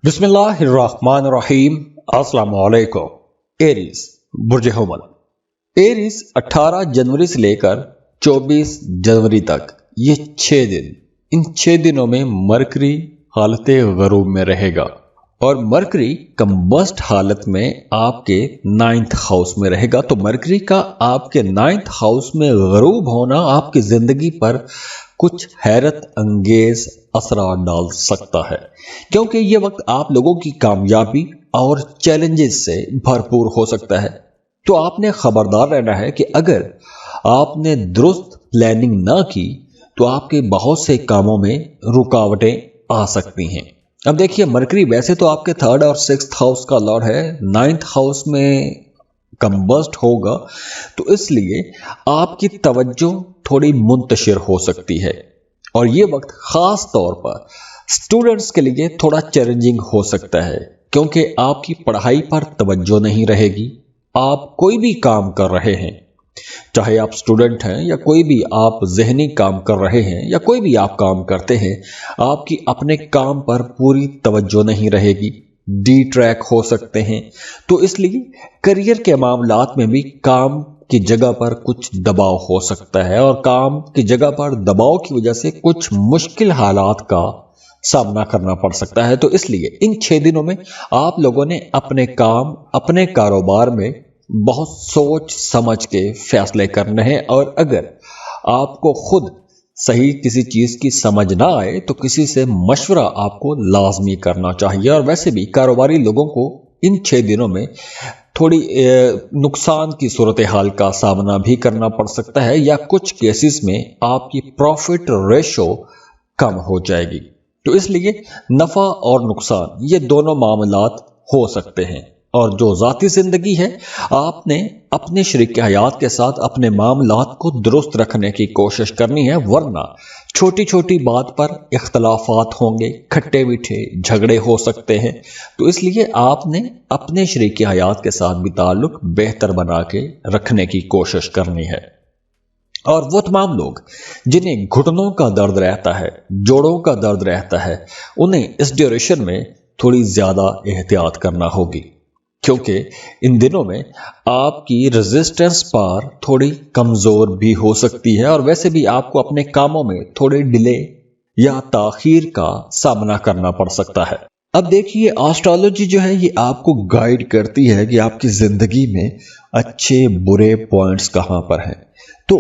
بسم اللہ الرحمن الرحیم۔ السلام علیکم۔ ایریز برج حمل۔ ایریز 18 جنوری سے لے کر 24 جنوری تک یہ 6 دن، ان 6 دنوں میں مرکری حالت غروب میں رہے گا اور مرکری کمبسٹ حالت میں آپ کے 9th ہاؤس میں رہے گا۔ تو مرکری کا آپ کے 9th ہاؤس میں غروب ہونا آپ کی زندگی پر کچھ حیرت انگیز اثرات ڈال سکتا ہے، کیونکہ یہ وقت آپ لوگوں کی کامیابی اور چیلنجز سے بھرپور ہو سکتا ہے۔ تو آپ نے خبردار رہنا ہے کہ اگر آپ نے درست پلاننگ نہ کی تو آپ کے بہت سے کاموں میں رکاوٹیں آ سکتی ہیں۔ اب دیکھیے، مرکری ویسے تو آپ کے 3rd اور 6th ہاؤس کا لارڈ ہے، 9th ہاؤس میں کمبسٹ ہوگا، تو اس لیے آپ کی توجہ تھوڑی منتشر ہو سکتی ہے اور یہ وقت خاص طور پر اسٹوڈنٹس کے لیے تھوڑا چیلنجنگ ہو سکتا ہے، کیونکہ آپ کی پڑھائی پر توجہ نہیں رہے گی۔ آپ کوئی بھی کام کر رہے ہیں، چاہے آپ اسٹوڈنٹ ہیں یا کوئی بھی آپ ذہنی کام کر رہے ہیں یا کوئی بھی آپ کام کرتے ہیں، آپ کی اپنے کام پر پوری توجہ نہیں رہے گی، ڈی ٹریک ہو سکتے ہیں۔ تو اس لیے کریئر کے معاملات میں بھی کام کی جگہ پر کچھ دباؤ ہو سکتا ہے اور کام کی جگہ پر دباؤ کی وجہ سے کچھ مشکل حالات کا سامنا کرنا پڑ سکتا ہے۔ تو اس لیے ان 6 دنوں میں آپ لوگوں نے اپنے کام، اپنے کاروبار میں بہت سوچ سمجھ کے فیصلے کرنے ہیں، اور اگر آپ کو خود صحیح کسی چیز کی سمجھ نہ آئے تو کسی سے مشورہ آپ کو لازمی کرنا چاہیے۔ اور ویسے بھی کاروباری لوگوں کو ان 6 دنوں میں تھوڑی نقصان کی صورتحال کا سامنا بھی کرنا پڑ سکتا ہے، یا کچھ کیسز میں آپ کی پروفٹ ریشو کم ہو جائے گی۔ تو اس لیے نفع اور نقصان یہ دونوں معاملات ہو سکتے ہیں، اور جو ذاتی زندگی ہے، آپ نے اپنے شریک حیات کے ساتھ اپنے معاملات کو درست رکھنے کی کوشش کرنی ہے، ورنہ چھوٹی چھوٹی بات پر اختلافات ہوں گے، کھٹے میٹھے جھگڑے ہو سکتے ہیں۔ تو اس لیے آپ نے اپنے شریک حیات کے ساتھ بھی تعلق بہتر بنا کے رکھنے کی کوشش کرنی ہے۔ اور وہ تمام لوگ جنہیں گھٹنوں کا درد رہتا ہے، جوڑوں کا درد رہتا ہے، انہیں اس ڈیوریشن میں تھوڑی زیادہ احتیاط کرنا ہوگی، کیونکہ ان دنوں میں آپ کی ریزسٹنس پار تھوڑی کمزور بھی ہو سکتی ہے، اور ویسے بھی آپ کو اپنے کاموں میں تھوڑے ڈیلے یا تاخیر کا سامنا کرنا پڑ سکتا ہے۔ اب دیکھیے، آسٹرالوجی جو ہے یہ آپ کو گائیڈ کرتی ہے کہ آپ کی زندگی میں اچھے برے پوائنٹس کہاں پر ہیں۔ تو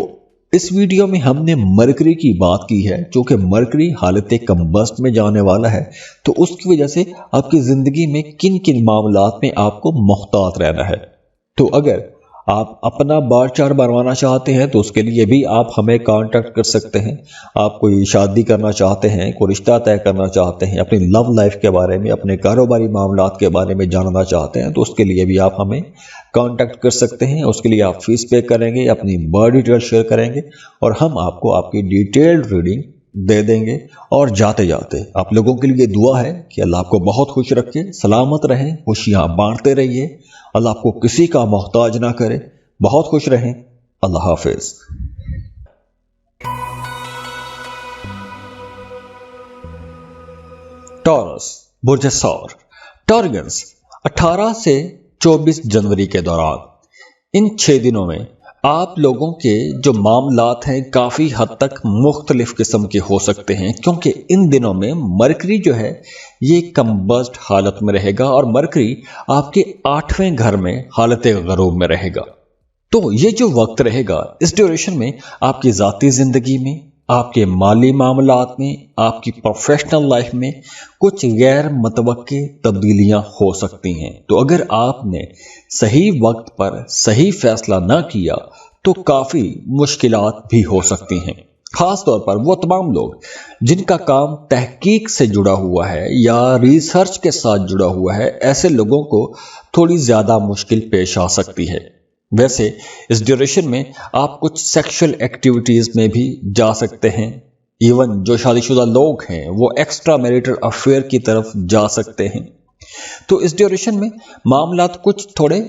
اس ویڈیو میں ہم نے مرکری کی بات کی ہے، چونکہ مرکری حالت کمبسٹ میں جانے والا ہے، تو اس کی وجہ سے آپ کی زندگی میں کن کن معاملات میں آپ کو محتاط رہنا ہے۔ تو اگر آپ اپنا بار چار بنوانا چاہتے ہیں تو اس کے لیے بھی آپ ہمیں کانٹیکٹ کر سکتے ہیں۔ آپ کوئی شادی کرنا چاہتے ہیں، کوئی رشتہ طے کرنا چاہتے ہیں، اپنی لو لائف کے بارے میں، اپنے کاروباری معاملات کے بارے میں جاننا چاہتے ہیں، تو اس کے لیے بھی آپ ہمیں کانٹیکٹ کر سکتے ہیں۔ اس کے لیے آپ فیس پے کریں گے، اپنی بار ڈیٹیل شیئر کریں گے، اور ہم آپ کو آپ کی ڈیٹیلڈ ریڈنگ دے دیں گے۔ اور جاتے جاتے آپ لوگوں کے لیے دعا ہے کہ اللہ آپ کو بہت خوش رکھے، سلامت رہیں، خوشیاں بانٹتے رہیے، اللہ آپ کو کسی کا محتاج نہ کرے۔ بہت خوش رہیں، اللہ حافظ۔ ٹورس برج ثور۔ ٹورگنز 18 سے 24 جنوری کے دوران ان 6 دنوں میں آپ لوگوں کے جو معاملات ہیں کافی حد تک مختلف قسم کے ہو سکتے ہیں، کیونکہ ان دنوں میں مرکری جو ہے یہ کمبسٹ حالت میں رہے گا، اور مرکری آپ کے 8ویں گھر میں حالت غروب میں رہے گا۔ تو یہ جو وقت رہے گا، اس ڈیوریشن میں آپ کی ذاتی زندگی میں، آپ کے مالی معاملات میں، آپ کی پروفیشنل لائف میں کچھ غیر متوقع تبدیلیاں ہو سکتی ہیں۔ تو اگر آپ نے صحیح وقت پر صحیح فیصلہ نہ کیا تو کافی مشکلات بھی ہو سکتی ہیں، خاص طور پر وہ تمام لوگ جن کا کام تحقیق سے جڑا ہوا ہے یا ریسرچ کے ساتھ جڑا ہوا ہے، ایسے لوگوں کو تھوڑی زیادہ مشکل پیش آ سکتی ہے۔ ویسے اس ڈیوریشن میں آپ کچھ سیکشل ایکٹیویٹیز میں بھی جا سکتے ہیں، ایون جو شادی شدہ لوگ ہیں وہ ایکسٹرا میریٹل افیئر کی طرف جا سکتے ہیں۔ تو اس ڈیوریشن میں معاملات کچھ تھوڑے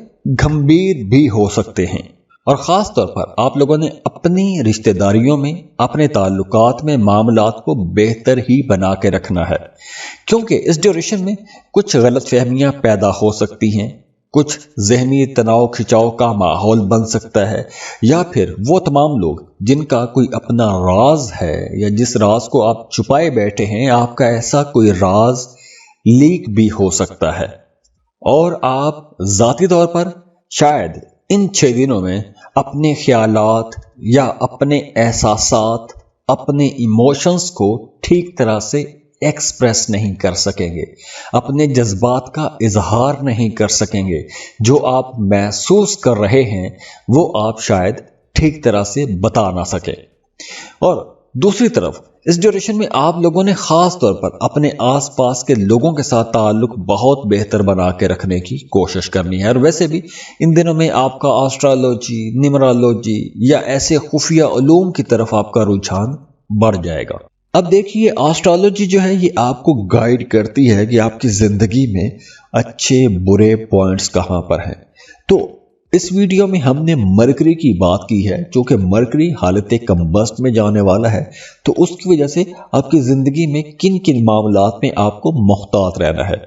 گمبھیر بھی ہو سکتے ہیں، اور خاص طور پر آپ لوگوں نے اپنی رشتہ داریوں میں، اپنے تعلقات میں معاملات کو بہتر ہی بنا کے رکھنا ہے، کیونکہ اس ڈیوریشن میں کچھ غلط فہمیاں پیدا ہو سکتی ہیں، کچھ ذہنی تناؤ کھچاؤ کا ماحول بن سکتا ہے، یا پھر وہ تمام لوگ جن کا کوئی اپنا راز ہے یا جس راز کو آپ چھپائے بیٹھے ہیں، آپ کا ایسا کوئی راز لیک بھی ہو سکتا ہے، اور آپ ذاتی طور پر شاید ان 6 دنوں میں اپنے خیالات یا اپنے احساسات، اپنے ایموشنز کو ٹھیک طرح سے ایکسپریس نہیں کر سکیں گے، اپنے جذبات کا اظہار نہیں کر سکیں گے، جو آپ محسوس کر رہے ہیں وہ آپ شاید ٹھیک طرح سے بتا نہ سکیں۔ اور دوسری طرف اس ڈیوریشن میں آپ لوگوں نے خاص طور پر اپنے آس پاس کے لوگوں کے ساتھ تعلق بہت بہتر بنا کے رکھنے کی کوشش کرنی ہے، اور ویسے بھی ان دنوں میں آپ کا آسٹرالوجی، نیمرالوجی یا ایسے خفیہ علوم کی طرف آپ کا رجحان بڑھ جائے گا۔ اب دیکھیے، آسٹرالوجی جو ہے یہ آپ کو گائیڈ کرتی ہے کہ آپ کی زندگی میں اچھے برے پوائنٹس کہاں پر ہیں۔ تو اس ویڈیو میں ہم نے مرکری کی بات کی ہے، چونکہ مرکری حالت کمبسٹ میں جانے والا ہے، تو اس کی وجہ سے آپ کی زندگی میں کن کن معاملات میں آپ کو محتاط رہنا ہے۔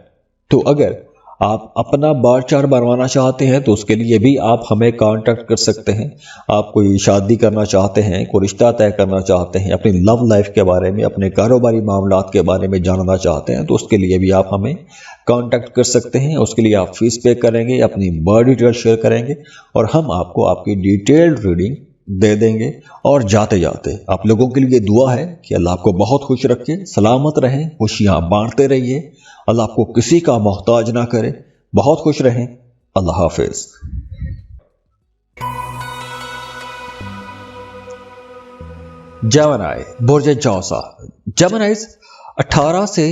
تو اگر آپ اپنا بار چار بنوانا چاہتے ہیں تو اس کے لیے بھی آپ ہمیں کانٹیکٹ کر سکتے ہیں۔ آپ کوئی شادی کرنا چاہتے ہیں، کوئی رشتہ طے کرنا چاہتے ہیں، اپنی لو لائف کے بارے میں، اپنے کاروباری معاملات کے بارے میں جاننا چاہتے ہیں، تو اس کے لیے بھی آپ ہمیں کانٹیکٹ کر سکتے ہیں۔ اس کے لیے آپ فیس پے کریں گے، اپنی بار ڈیٹیل شیئر کریں گے، اور ہم آپ کو آپ کی ڈیٹیلڈ ریڈنگ دے دیں گے۔ اور جاتے جاتے آپ لوگوں کے لیے دعا ہے کہ اللہ آپ کو بہت خوش رکھے، سلامت رہیں، خوشیاں بانٹتے رہیے، اللہ آپ کو کسی کا محتاج نہ کرے۔ بہت خوش رہیں، اللہ حافظ۔ جیمنائی، برج جوزا۔ جیمنائیز 18 سے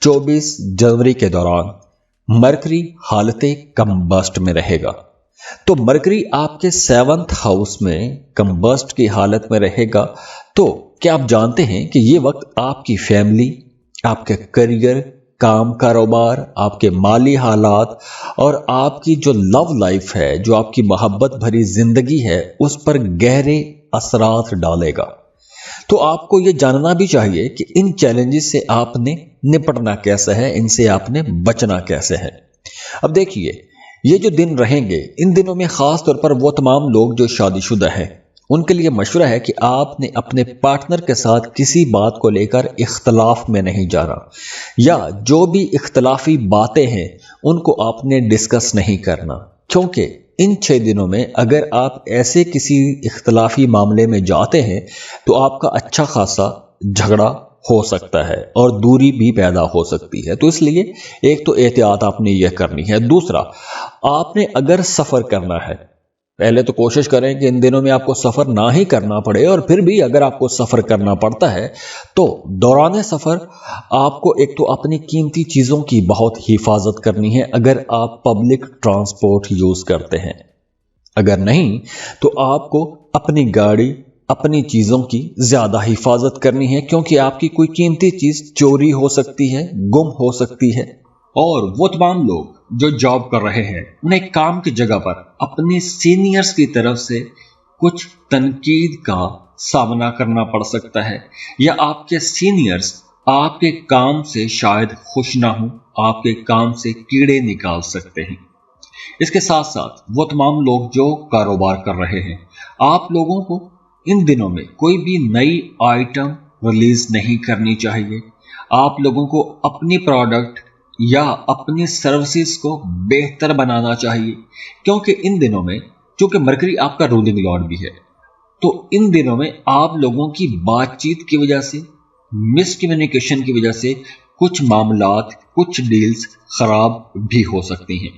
24 جنوری کے دوران مرکری حالت کمبسٹ میں رہے گا۔ تو مرکری آپ کے 7th ہاؤس میں کمبسٹ کی حالت میں رہے گا، تو کیا آپ جانتے ہیں کہ یہ وقت آپ کی فیملی، آپ کے کریئر، کام کاروبار، آپ کے مالی حالات اور آپ کی جو لو لائف ہے، جو آپ کی محبت بھری زندگی ہے، اس پر گہرے اثرات ڈالے گا۔ تو آپ کو یہ جاننا بھی چاہیے کہ ان چیلنجز سے آپ نے نپٹنا کیسے ہے، ان سے آپ نے بچنا کیسے ہے۔ اب دیکھیے، یہ جو دن رہیں گے، ان دنوں میں خاص طور پر وہ تمام لوگ جو شادی شدہ ہیں، ان کے لیے مشورہ ہے کہ آپ نے اپنے پارٹنر کے ساتھ کسی بات کو لے کر اختلاف میں نہیں جانا، یا جو بھی اختلافی باتیں ہیں ان کو آپ نے ڈسکس نہیں کرنا، کیونکہ ان 6 دنوں میں اگر آپ ایسے کسی اختلافی معاملے میں جاتے ہیں تو آپ کا اچھا خاصا جھگڑا ہو سکتا ہے اور دوری بھی پیدا ہو سکتی ہے۔ تو اس لیے ایک تو احتیاط آپ نے یہ کرنی ہے۔ دوسرا، آپ نے اگر سفر کرنا ہے، پہلے تو کوشش کریں کہ ان دنوں میں آپ کو سفر نہ ہی کرنا پڑے، اور پھر بھی اگر آپ کو سفر کرنا پڑتا ہے تو دوران سفر آپ کو ایک تو اپنی قیمتی چیزوں کی بہت حفاظت کرنی ہے اگر آپ پبلک ٹرانسپورٹ یوز کرتے ہیں۔ اگر نہیں تو آپ کو اپنی گاڑی، اپنی چیزوں کی زیادہ حفاظت کرنی ہے، کیونکہ آپ کی کوئی قیمتی چیز چوری ہو سکتی ہے، گم ہو سکتی ہے۔ اور وہ تمام لوگ جو جاب کر رہے ہیں، انہیں کام کی جگہ پر اپنے سینئرز کی طرف سے کچھ تنقید کا سامنا کرنا پڑ سکتا ہے، یا آپ کے سینئرز آپ کے کام سے شاید خوش نہ ہوں، آپ کے کام سے کیڑے نکال سکتے ہیں۔ اس کے ساتھ ساتھ وہ تمام لوگ جو کاروبار کر رہے ہیں، آپ لوگوں کو ان دنوں میں کوئی بھی نئی آئٹم ریلیز نہیں کرنی چاہیے۔ آپ لوگوں کو اپنی پروڈکٹ یا اپنی سروسز کو بہتر بنانا چاہیے، کیونکہ ان دنوں میں چونکہ مرکری آپ کا رولنگ لارڈ بھی ہے، تو ان دنوں میں آپ لوگوں کی بات چیت کی وجہ سے، مس کمیونیکیشن کی وجہ سے کچھ معاملات، کچھ ڈیلز خراب بھی ہو سکتی ہیں۔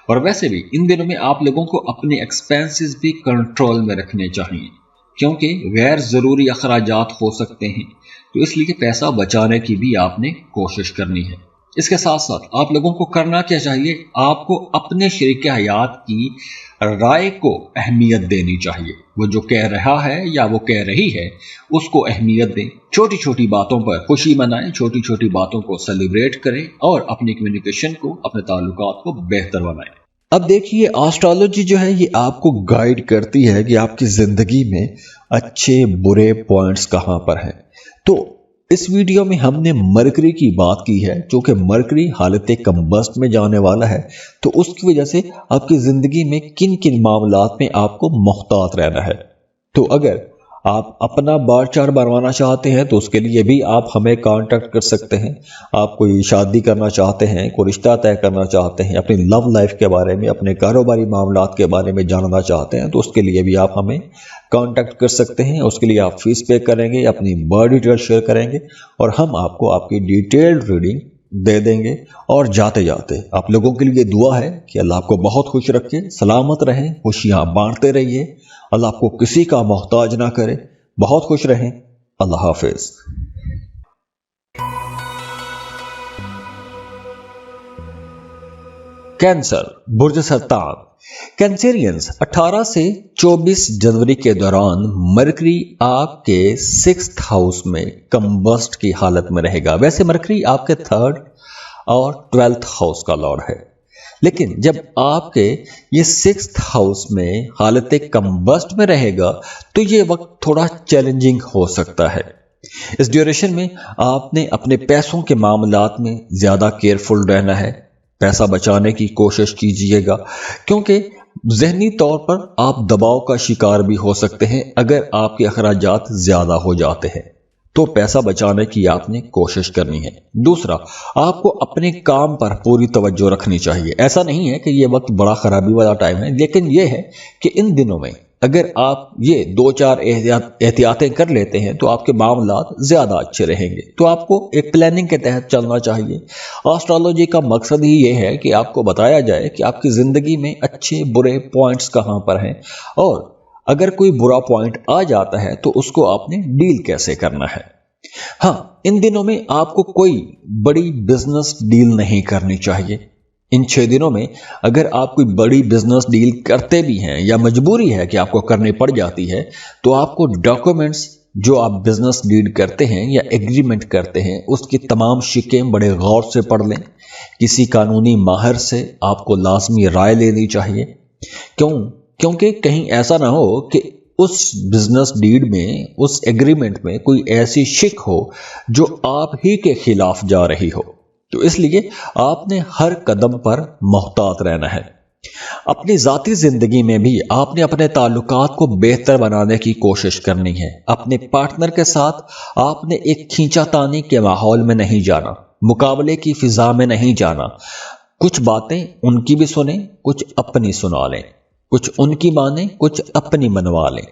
اور ویسے بھی ان دنوں میں آپ لوگوں کو اپنے ایکسپینسز بھی کنٹرول میں رکھنے چاہیے، کیونکہ غیر ضروری اخراجات ہو سکتے ہیں، تو اس لیے پیسہ بچانے کی بھی آپ نے کوشش کرنی ہے۔ اس کے ساتھ ساتھ آپ لوگوں کو کرنا کیا چاہیے؟ آپ کو اپنے شریک حیات کی رائے کو اہمیت دینی چاہیے۔ وہ جو کہہ رہا ہے یا وہ کہہ رہی ہے، اس کو اہمیت دیں۔ چھوٹی چھوٹی باتوں پر خوشی منائیں، چھوٹی چھوٹی باتوں کو سیلیبریٹ کریں، اور اپنی کمیونیکیشن کو، اپنے تعلقات کو بہتر بنائیں۔ اب دیکھیے ایسٹرولوجی جو ہے یہ آپ کو گائیڈ کرتی ہے کہ آپ کی زندگی میں اچھے برے پوائنٹس کہاں پر ہیں۔ تو اس ویڈیو میں ہم نے مرکری کی بات کی ہے، چونکہ مرکری حالت کمبسٹ میں جانے والا ہے، تو اس کی وجہ سے آپ کی زندگی میں کن کن معاملات میں آپ کو محتاط رہنا ہے۔ تو اگر آپ اپنا بار چارٹ بنوانا چاہتے ہیں تو اس کے لیے بھی آپ ہمیں کانٹیکٹ کر سکتے ہیں۔ آپ کوئی شادی کرنا چاہتے ہیں، کوئی رشتہ طے کرنا چاہتے ہیں، اپنی لو لائف کے بارے میں، اپنے کاروباری معاملات کے بارے میں جاننا چاہتے ہیں، تو اس کے لیے بھی آپ ہمیں کانٹیکٹ کر سکتے ہیں۔ اس کے لیے آپ فیس پے کریں گے، اپنی برتھ ڈیٹیل شیئر کریں گے اور ہم آپ کو آپ کی ڈیٹیلڈ ریڈنگ دے دیں گے۔ اور جاتے جاتے آپ لوگوں کے لیے دعا ہے کہ اللہ آپ کو بہت خوش رکھے، سلامت رہیں، خوشیاں بانٹتے رہیے، اللہ آپ کو کسی کا محتاج نہ کرے۔ بہت خوش رہیں، اللہ حافظ۔ کینسر، برج سرطان۔ کینسرینز 18 سے 24 جنوری کے دوران مرکری آپ کے 6th ہاؤس میں کمبسٹ کی حالت میں رہے گا۔ ویسے مرکری آپ کے 3rd اور 12th ہاؤس کا لارڈ ہے، لیکن جب آپ کے یہ 6th ہاؤس میں حالت کمبسٹ میں رہے گا تو یہ وقت تھوڑا چیلنجنگ ہو سکتا ہے۔ اس ڈیوریشن میں آپ نے اپنے پیسوں کے معاملات میں زیادہ کیئرفل رہنا ہے۔ پیسہ بچانے کی کوشش کیجیے گا، کیونکہ ذہنی طور پر آپ دباؤ کا شکار بھی ہو سکتے ہیں۔ اگر آپ کے اخراجات زیادہ ہو جاتے ہیں تو پیسہ بچانے کی آپ نے کوشش کرنی ہے۔ دوسرا، آپ کو اپنے کام پر پوری توجہ رکھنی چاہیے۔ ایسا نہیں ہے کہ یہ وقت بڑا خرابی والا ٹائم ہے، لیکن یہ ہے کہ ان دنوں میں اگر آپ یہ 2-4 احتیاطیں کر لیتے ہیں تو آپ کے معاملات زیادہ اچھے رہیں گے۔ تو آپ کو ایک پلاننگ کے تحت چلنا چاہیے۔ ایسٹرولوجی کا مقصد ہی یہ ہے کہ آپ کو بتایا جائے کہ آپ کی زندگی میں اچھے برے پوائنٹس کہاں پر ہیں، اور اگر کوئی برا پوائنٹ آ جاتا ہے تو اس کو آپ نے ڈیل کیسے کرنا ہے۔ ہاں، ان دنوں میں آپ کو کوئی بڑی بزنس ڈیل نہیں کرنی چاہیے۔ ان 6 دنوں میں اگر آپ کوئی بڑی بزنس ڈیل کرتے بھی ہیں یا مجبوری ہے کہ آپ کو کرنی پڑ جاتی ہے، تو آپ کو ڈاکومنٹس جو آپ بزنس ڈیل کرتے ہیں یا ایگریمنٹ کرتے ہیں اس کی تمام شقیں بڑے غور سے پڑھ لیں۔ کسی قانونی ماہر سے آپ کو لازمی رائے لینی چاہیے، کیونکہ کہیں ایسا نہ ہو کہ اس بزنس ڈیل میں، اس ایگریمنٹ میں کوئی ایسی شق ہو جو آپ ہی کے خلاف جا رہی ہو۔ تو اس لیے آپ نے ہر قدم پر محتاط رہنا ہے۔ اپنی ذاتی زندگی میں بھی آپ نے اپنے تعلقات کو بہتر بنانے کی کوشش کرنی ہے۔ اپنے پارٹنر کے ساتھ آپ نے ایک کھینچا تانی کے ماحول میں نہیں جانا، مقابلے کی فضا میں نہیں جانا۔ کچھ باتیں ان کی بھی سنیں، کچھ اپنی سنا لیں، کچھ ان کی مانیں، کچھ اپنی منوا لیں۔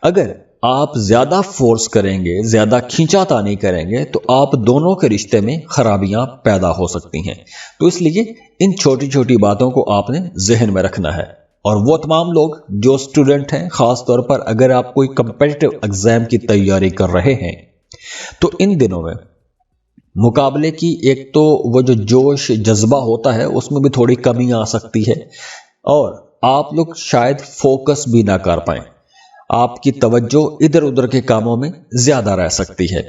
اگر آپ زیادہ فورس کریں گے، زیادہ کھینچا تانی کریں گے تو آپ دونوں کے رشتے میں خرابیاں پیدا ہو سکتی ہیں۔ تو اس لیے ان چھوٹی چھوٹی باتوں کو آپ نے ذہن میں رکھنا ہے۔ اور وہ تمام لوگ جو اسٹوڈنٹ ہیں، خاص طور پر اگر آپ کوئی کمپیٹیٹو ایگزام کی تیاری کر رہے ہیں تو ان دنوں میں مقابلے کی ایک تو وہ جو جوش جذبہ ہوتا ہے اس میں بھی تھوڑی کمی آ سکتی ہے، اور آپ لوگ شاید فوکس بھی نہ کر پائیں۔ آپ کی توجہ ادھر ادھر کے کاموں میں زیادہ رہ سکتی ہے،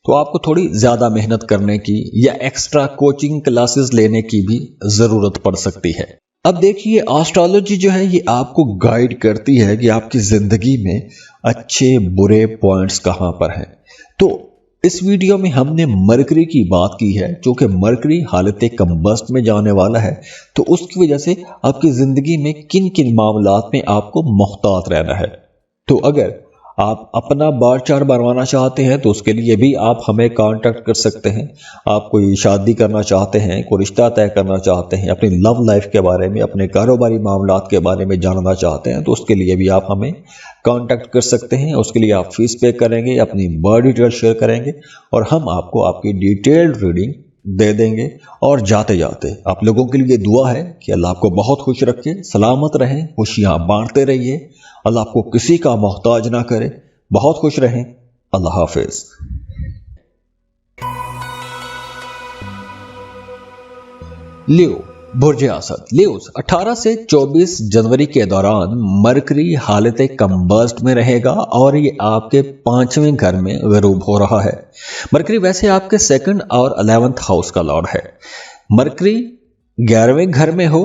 تو آپ کو تھوڑی زیادہ محنت کرنے کی یا ایکسٹرا کوچنگ کلاسز لینے کی بھی ضرورت پڑ سکتی ہے۔ اب دیکھیے ایسٹرولوجی جو ہے یہ آپ کو گائیڈ کرتی ہے کہ آپ کی زندگی میں اچھے برے پوائنٹس کہاں پر ہیں۔ تو اس ویڈیو میں ہم نے مرکری کی بات کی ہے، چونکہ مرکری حالت کمبسٹ میں جانے والا ہے، تو اس کی وجہ سے آپ کی زندگی میں کن کن معاملات میں آپ کو محتاط رہنا ہے۔ تو اگر آپ اپنا بار چارٹ بنوانا چاہتے ہیں تو اس کے لیے بھی آپ ہمیں کانٹیکٹ کر سکتے ہیں۔ آپ کوئی شادی کرنا چاہتے ہیں، کوئی رشتہ طے کرنا چاہتے ہیں، اپنی لو لائف کے بارے میں، اپنے کاروباری معاملات کے بارے میں جاننا چاہتے ہیں، تو اس کے لیے بھی آپ ہمیں کانٹیکٹ کر سکتے ہیں۔ اس کے لیے آپ فیس پے کریں گے، اپنی برتھ ڈیٹیل شیئر کریں گے اور ہم آپ کو آپ کی ڈیٹیلڈ ریڈنگ دے دیں گے۔ اور جاتے جاتے آپ لوگوں کے لیے دعا ہے کہ اللہ آپ کو بہت خوش رکھے، سلامت رہیں، خوشیاں بانٹتے رہیے، اللہ آپ کو کسی کا محتاج نہ کرے۔ بہت خوش رہیں، اللہ حافظ۔ لیو، برج اسد۔ لیوز 18 سے 24 جنوری کے دوران مرکری حالت کمبسٹ میں رہے گا اور یہ آپ کے 5ویں گھر میں غروب ہو رہا ہے۔ مرکری ویسے آپ کے 2nd اور 11th ہاؤس کا لارڈ ہے۔ مرکری 11ویں گھر میں ہو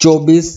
24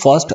1st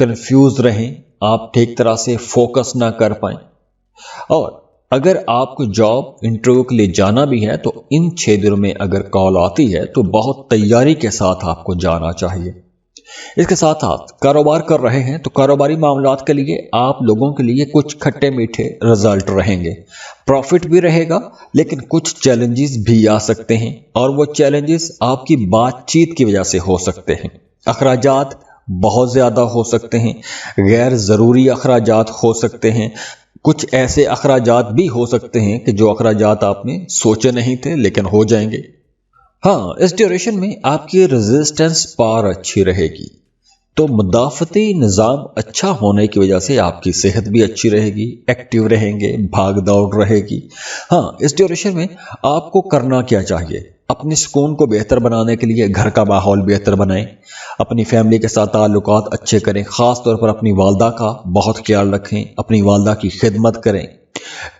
کنفیوز رہیں، آپ ٹھیک طرح سے فوکس نہ کر پائیں۔ اور اگر آپ کو جاب انٹرویو کے لیے جانا بھی ہے تو ان 6 دنوں میں اگر کال آتی ہے تو بہت تیاری کے ساتھ آپ کو جانا چاہیے۔ اس کے ساتھ ساتھ کاروبار کر رہے ہیں تو کاروباری معاملات کے لیے آپ لوگوں کے لیے کچھ کھٹے میٹھے رزلٹ رہیں گے، پروفٹ بھی رہے گا، لیکن کچھ چیلنجز بھی آ سکتے ہیں، اور وہ چیلنجز آپ کی بات چیت کی وجہ سے ہو سکتے ہیں۔ اخراجات بہت زیادہ ہو سکتے ہیں، غیر ضروری اخراجات ہو سکتے ہیں، کچھ ایسے اخراجات بھی ہو سکتے ہیں کہ جو اخراجات آپ نے سوچے نہیں تھے لیکن ہو جائیں گے۔ ہاں، اس ڈیوریشن میں آپ کی ریزسٹنس پاور اچھی رہے گی، تو مدافعتی نظام اچھا ہونے کی وجہ سے آپ کی صحت بھی اچھی رہے گی، ایکٹیو رہیں گے، بھاگ دوڑ رہے گی۔ ہاں، اس ڈیوریشن میں آپ کو کرنا کیا چاہیے؟ اپنے سکون کو بہتر بنانے کے لیے گھر کا ماحول بہتر بنائیں، اپنی فیملی کے ساتھ تعلقات اچھے کریں، خاص طور پر اپنی والدہ کا بہت خیال رکھیں، اپنی والدہ کی خدمت کریں۔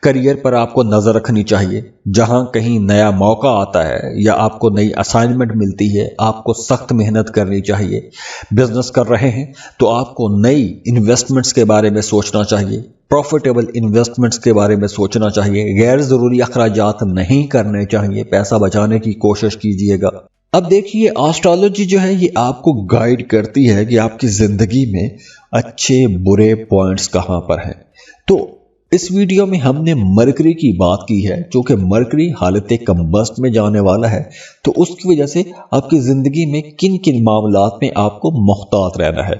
کریئر پر آپ کو نظر رکھنی چاہیے، جہاں کہیں نیا موقع آتا ہے یا آپ کو نئی اسائنمنٹ ملتی ہے، آپ کو سخت محنت کرنی چاہیے۔ بزنس کر رہے ہیں تو آپ کو نئی انویسٹمنٹس کے بارے میں سوچنا چاہیے، پروفیٹیبل انویسٹمنٹس کے بارے میں سوچنا چاہیے، غیر ضروری اخراجات نہیں کرنے چاہیے، پیسہ بچانے کی کوشش کیجیے گا۔ اب دیکھیے، آسٹرالوجی جو ہے یہ آپ کو گائیڈ کرتی ہے کہ آپ کی زندگی میں اچھے برے پوائنٹس کہاں پر ہیں۔ تو اس ویڈیو میں ہم نے مرکری کی بات کی ہے، چونکہ مرکری حالت کمبسٹ میں جانے والا ہے، تو اس کی وجہ سے آپ کی زندگی میں کن کن معاملات میں آپ کو محتاط رہنا ہے۔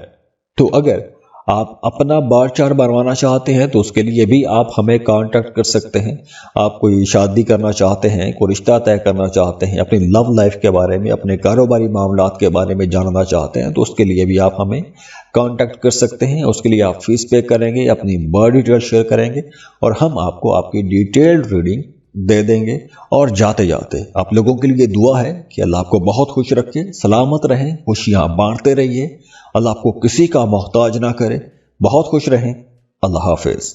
تو اگر آپ اپنا بار چارٹ بنوانا چاہتے ہیں تو اس کے لیے بھی آپ ہمیں کانٹیکٹ کر سکتے ہیں۔ آپ کوئی شادی کرنا چاہتے ہیں، کوئی رشتہ طے کرنا چاہتے ہیں، اپنی لو لائف کے بارے میں، اپنے کاروباری معاملات کے بارے میں جاننا چاہتے ہیں تو اس کے لیے بھی آپ ہمیں کانٹیکٹ کر سکتے ہیں۔ اس کے لیے آپ فیس پے کریں گے، اپنی برتھ ڈیٹیل شیئر کریں گے اور ہم آپ کو آپ کی ڈیٹیلڈ ریڈنگ دے دیں گے۔ اور جاتے جاتے آپ لوگوں کے لیے دعا ہے کہ اللہ آپ کو بہت خوش رکھے، سلامت رہیں، خوشیاں بانٹتے رہیے، اللہ آپ کو کسی کا محتاج نہ کرے۔ بہت خوش رہیں، اللہ حافظ۔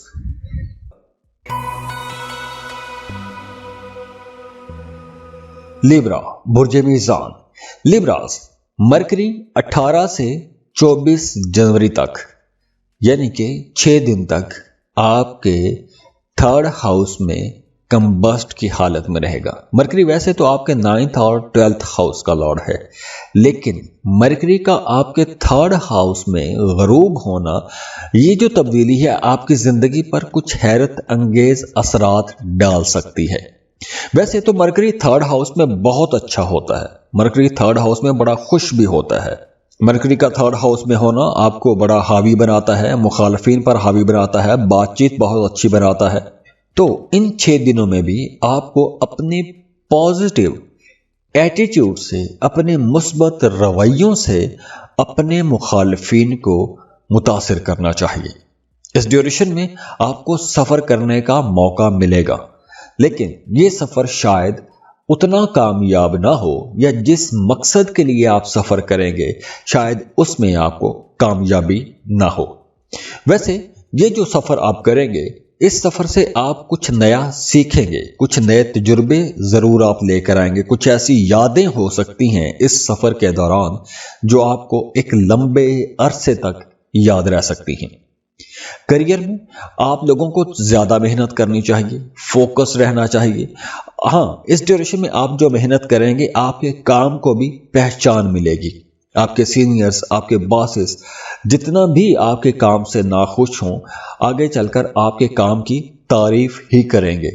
لیبرا، برج میزان۔ لیبراز، مرکری 18 سے 24 جنوری تک، یعنی کہ 6 دن تک آپ کے 3rd ہاؤس میں کمبسٹ کی حالت میں رہے گا۔ مرکری ویسے تو آپ کے 9th اور 12th ہاؤس کا لارڈ ہے، لیکن مرکری کا آپ کے 3rd ہاؤس میں غروب ہونا، یہ جو تبدیلی ہے آپ کی زندگی پر کچھ حیرت انگیز اثرات ڈال سکتی ہے۔ ویسے تو مرکری 3rd ہاؤس میں بہت اچھا ہوتا ہے، مرکری 3rd ہاؤس میں بڑا خوش بھی ہوتا ہے۔ مرکری کا 3rd ہاؤس میں ہونا آپ کو بڑا حاوی بناتا ہے، مخالفین پر حاوی بناتا ہے، بات چیت بہت اچھی بناتا ہے۔ تو ان 6 دنوں میں بھی آپ کو اپنے پازیٹیو ایٹیٹیوڈ سے، اپنے مثبت رویوں سے اپنے مخالفین کو متاثر کرنا چاہیے۔ اس ڈیوریشن میں آپ کو سفر کرنے کا موقع ملے گا، لیکن یہ سفر شاید اتنا کامیاب نہ ہو، یا جس مقصد کے لیے آپ سفر کریں گے شاید اس میں آپ کو کامیابی نہ ہو۔ ویسے یہ جو سفر آپ کریں گے، اس سفر سے آپ کچھ نیا سیکھیں گے، کچھ نئے تجربے ضرور آپ لے کر آئیں گے، کچھ ایسی یادیں ہو سکتی ہیں اس سفر کے دوران جو آپ کو ایک لمبے عرصے تک یاد رہ سکتی ہیں۔ کریئر میں آپ لوگوں کو زیادہ محنت کرنی چاہیے، فوکس رہنا چاہیے۔ ہاں، اس ڈیوریشن میں آپ جو محنت کریں گے آپ کے کام کو بھی پہچان ملے گی۔ آپ کے سینئرز، آپ کے باسز جتنا بھی آپ کے کام سے ناخوش ہوں، آگے چل کر آپ کے کام کی تعریف ہی کریں گے،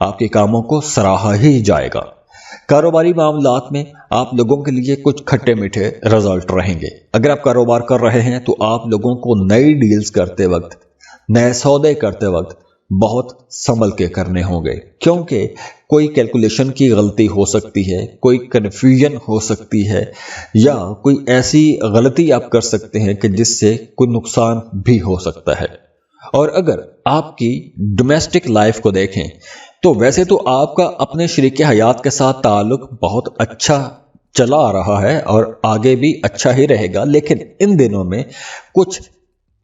آپ کے کاموں کو سراہا ہی جائے گا۔ کاروباری معاملات میں آپ لوگوں کے لیے کچھ کھٹے میٹھے رزلٹ رہیں گے۔ اگر آپ کاروبار کر رہے ہیں تو آپ لوگوں کو نئی ڈیلز کرتے وقت، نئے سودے کرتے وقت بہت سنبھل کے کرنے ہوں گے، کیونکہ کوئی کیلکولیشن کی غلطی ہو سکتی ہے، کوئی کنفیوژن ہو سکتی ہے، یا کوئی ایسی غلطی آپ کر سکتے ہیں کہ جس سے کوئی نقصان بھی ہو سکتا ہے۔ اور اگر آپ کی ڈومیسٹک لائف کو دیکھیں تو ویسے تو آپ کا اپنے شریک حیات کے ساتھ تعلق بہت اچھا چلا آ رہا ہے اور آگے بھی اچھا ہی رہے گا، لیکن ان دنوں میں کچھ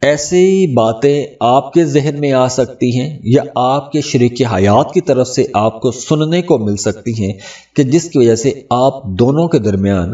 ایسی باتیں آپ کے ذہن میں آ سکتی ہیں یا آپ کے شریک حیات کی طرف سے آپ کو سننے کو مل سکتی ہیں کہ جس کی وجہ سے آپ دونوں کے درمیان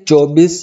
24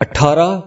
18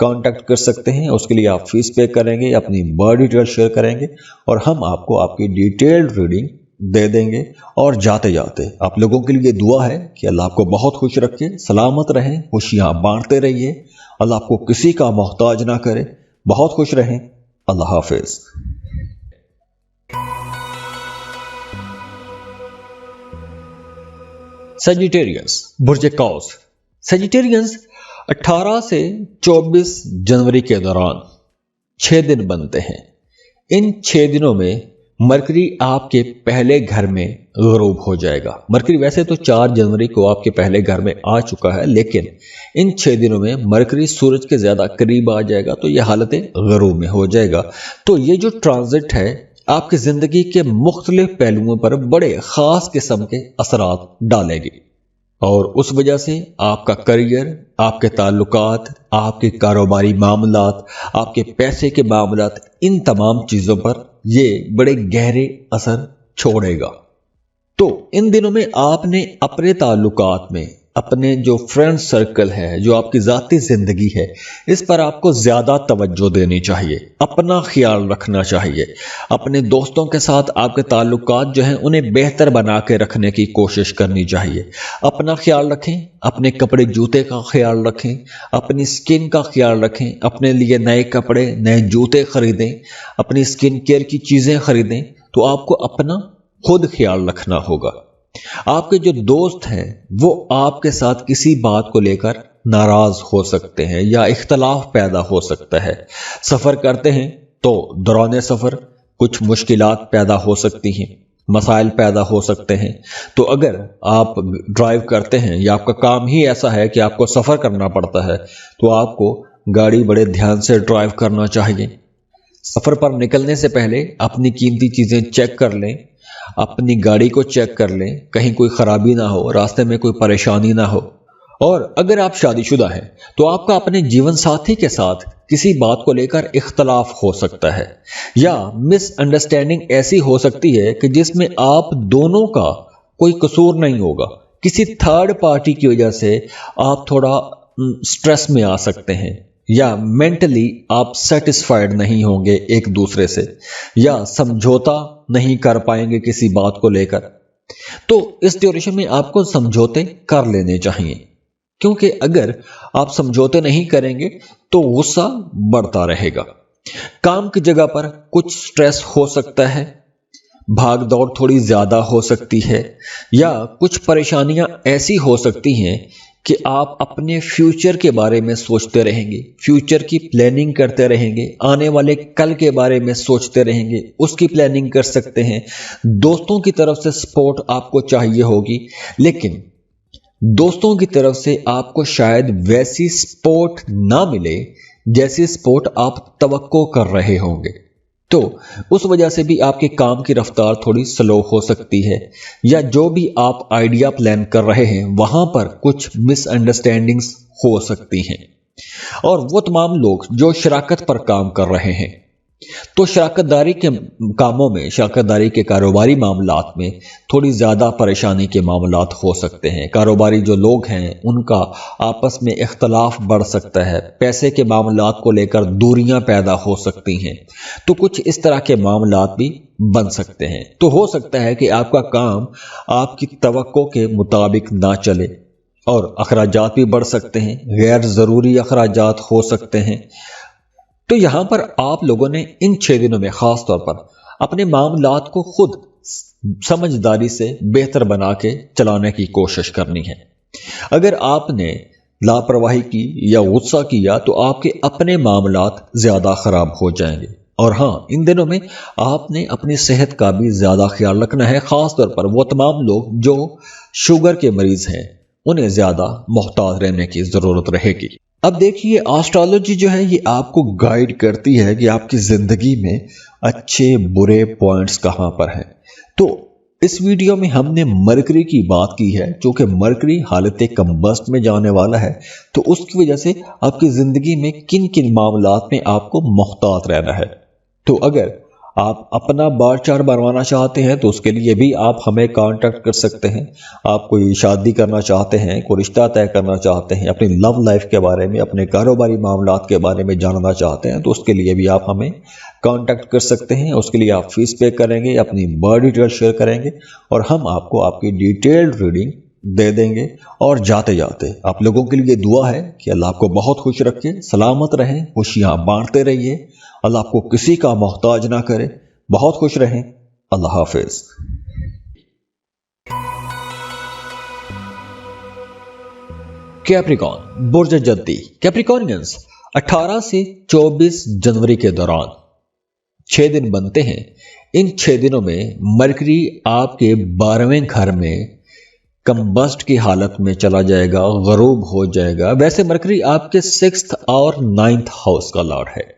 کانٹیکٹ کر سکتے ہیں. اس کے لیے آپ فیس پے کریں گے, اپنی برتھ ڈیٹیل شیئر کریں گے اور ہم آپ کو آپ کی ڈیٹیلڈ ریڈنگ دے دیں گے. اور جاتے جاتے آپ لوگوں کے لیے دعا ہے کہ اللہ آپ کو بہت خوش رکھے, سلامت رہیں, خوشیاں بانٹتے رہیے, اللہ آپ کو کسی کا محتاج نہ کرے. بہت خوش رہیں. اللہ حافظ. سیجیٹیرینس, برج قوس. سیجیٹیرینس 18 سے 24 جنوری کے دوران 6 دن بنتے ہیں. ان 6 دنوں میں مرکری آپ کے پہلے گھر میں غروب ہو جائے گا. مرکری ویسے تو 4 جنوری کو آپ کے پہلے گھر میں آ چکا ہے, لیکن ان 6 دنوں میں مرکری سورج کے زیادہ قریب آ جائے گا تو یہ حالت غروب میں ہو جائے گا. تو یہ جو ٹرانزٹ ہے آپ کی زندگی کے مختلف پہلوؤں پر بڑے خاص قسم کے اثرات ڈالے گی, اور اس وجہ سے آپ کا کریئر, آپ کے تعلقات, آپ کے کاروباری معاملات, آپ کے پیسے کے معاملات, ان تمام چیزوں پر یہ بڑے گہرے اثر چھوڑے گا. تو ان دنوں میں آپ نے اپنے تعلقات میں, اپنے جو فرینڈ سرکل ہے, جو آپ کی ذاتی زندگی ہے, اس پر آپ کو زیادہ توجہ دینی چاہیے, اپنا خیال رکھنا چاہیے. اپنے دوستوں کے ساتھ آپ کے تعلقات جو ہیں انہیں بہتر بنا کے رکھنے کی کوشش کرنی چاہیے. اپنا خیال رکھیں, اپنے کپڑے جوتے کا خیال رکھیں, اپنی سکن کا خیال رکھیں, اپنے لیے نئے کپڑے, نئے جوتے خریدیں, اپنی سکن کیئر کی چیزیں خریدیں. تو آپ کو اپنا خود خیال رکھنا ہوگا. آپ کے جو دوست ہیں وہ آپ کے ساتھ کسی بات کو لے کر ناراض ہو سکتے ہیں یا اختلاف پیدا ہو سکتا ہے. سفر کرتے ہیں تو دوران سفر کچھ مشکلات پیدا ہو سکتی ہیں, مسائل پیدا ہو سکتے ہیں. تو اگر آپ ڈرائیو کرتے ہیں یا آپ کا کام ہی ایسا ہے کہ آپ کو سفر کرنا پڑتا ہے تو آپ کو گاڑی بڑے دھیان سے ڈرائیو کرنا چاہیے. سفر پر نکلنے سے پہلے اپنی قیمتی چیزیں چیک کر لیں, اپنی گاڑی کو چیک کر لیں, کہیں کوئی خرابی نہ ہو, راستے میں کوئی پریشانی نہ ہو. اور اگر آپ شادی شدہ ہیں تو آپ کا اپنے جیون ساتھی کے ساتھ کسی بات کو لے کر اختلاف ہو سکتا ہے یا مس انڈرسٹینڈنگ ایسی ہو سکتی ہے کہ جس میں آپ دونوں کا کوئی قصور نہیں ہوگا. کسی تھرڈ پارٹی کی وجہ سے آپ تھوڑا سٹریس میں آ سکتے ہیں یا مینٹلی آپ سیٹسفائیڈ نہیں ہوں گے ایک دوسرے سے, یا سمجھوتا نہیں کر پائیں گے کسی بات کو لے کر. تو اس ڈیوریشن میں آپ کو سمجھوتے کر لینے چاہیے, کیونکہ اگر آپ سمجھوتے نہیں کریں گے تو غصہ بڑھتا رہے گا. کام کی جگہ پر کچھ سٹریس ہو سکتا ہے, بھاگ دوڑ تھوڑی زیادہ ہو سکتی ہے, یا کچھ پریشانیاں ایسی ہو سکتی ہیں کہ آپ اپنے فیوچر کے بارے میں سوچتے رہیں گے, فیوچر کی پلاننگ کرتے رہیں گے, آنے والے کل کے بارے میں سوچتے رہیں گے, اس کی پلاننگ کر سکتے ہیں. دوستوں کی طرف سے سپورٹ آپ کو چاہیے ہوگی, لیکن دوستوں کی طرف سے آپ کو شاید ویسی سپورٹ نہ ملے جیسی سپورٹ آپ توقع کر رہے ہوں گے. تو اس وجہ سے بھی آپ کے کام کی رفتار تھوڑی سلو ہو سکتی ہے, یا جو بھی آپ آئیڈیا پلان کر رہے ہیں وہاں پر کچھ مس انڈرسٹینڈنگز ہو سکتی ہیں. اور وہ تمام لوگ جو شراکت پر کام کر رہے ہیں, تو شراکت داری کے کاموں میں, شراکت داری کے کاروباری معاملات میں تھوڑی زیادہ پریشانی کے معاملات ہو سکتے ہیں. کاروباری جو لوگ ہیں ان کا آپس میں اختلاف بڑھ سکتا ہے, پیسے کے معاملات کو لے کر دوریاں پیدا ہو سکتی ہیں. تو کچھ اس طرح کے معاملات بھی بن سکتے ہیں. تو ہو سکتا ہے کہ آپ کا کام آپ کی توقع کے مطابق نہ چلے, اور اخراجات بھی بڑھ سکتے ہیں, غیر ضروری اخراجات ہو سکتے ہیں. تو یہاں پر آپ لوگوں نے ان 6 دنوں میں خاص طور پر اپنے معاملات کو خود سمجھداری سے بہتر بنا کے چلانے کی کوشش کرنی ہے. اگر آپ نے لاپرواہی کی یا غصہ کیا تو آپ کے اپنے معاملات زیادہ خراب ہو جائیں گے. اور ہاں, ان دنوں میں آپ نے اپنی صحت کا بھی زیادہ خیال رکھنا ہے, خاص طور پر وہ تمام لوگ جو شوگر کے مریض ہیں انہیں زیادہ محتاط رہنے کی ضرورت رہے گی. اب دیکھیے, آسٹرالوجی جو ہے یہ آپ کو گائیڈ کرتی ہے کہ آپ کی زندگی میں اچھے برے پوائنٹس کہاں پر ہیں. تو اس ویڈیو میں ہم نے مرکری کی بات کی ہے, چونکہ مرکری حالت کمبسٹ میں جانے والا ہے, تو اس کی وجہ سے آپ کی زندگی میں کن کن معاملات میں آپ کو محتاط رہنا ہے. تو اگر آپ اپنا بار چار بنوانا چاہتے ہیں تو اس کے لیے بھی آپ ہمیں کانٹیکٹ کر سکتے ہیں. آپ کوئی شادی کرنا چاہتے ہیں، کوئی رشتہ طے کرنا چاہتے ہیں، اپنی لو لائف کے بارے میں، اپنے کاروباری معاملات کے بارے میں جاننا چاہتے ہیں تو اس کے لیے بھی آپ ہمیں کانٹیکٹ کر سکتے ہیں. اس کے لیے آپ فیس پے کریں گے، اپنی بار ڈیٹیل شیئر کریں گے اور ہم آپ کو آپ کی ڈیٹیلڈ ریڈنگ دے دیں گے. اور جاتے جاتے آپ لوگوں کے لیے دعا ہے کہ اللہ آپ کو بہت خوش رکھے، سلامت رہیں، خوشیاں بانٹتے رہیے، اللہ آپ کو کسی کا محتاج نہ کرے. بہت خوش رہیں. اللہ حافظ. کیپریکون برج جدی. کیپریکونینز 18 سے 24 جنوری کے دوران 6 دن بنتے ہیں. ان 6 دنوں میں مرکری آپ کے 12ویں گھر میں کمبسٹ کی حالت میں چلا جائے گا، غروب ہو جائے گا. ویسے مرکری آپ کے 6th اور 9th ہاؤس کا لارڈ ہے.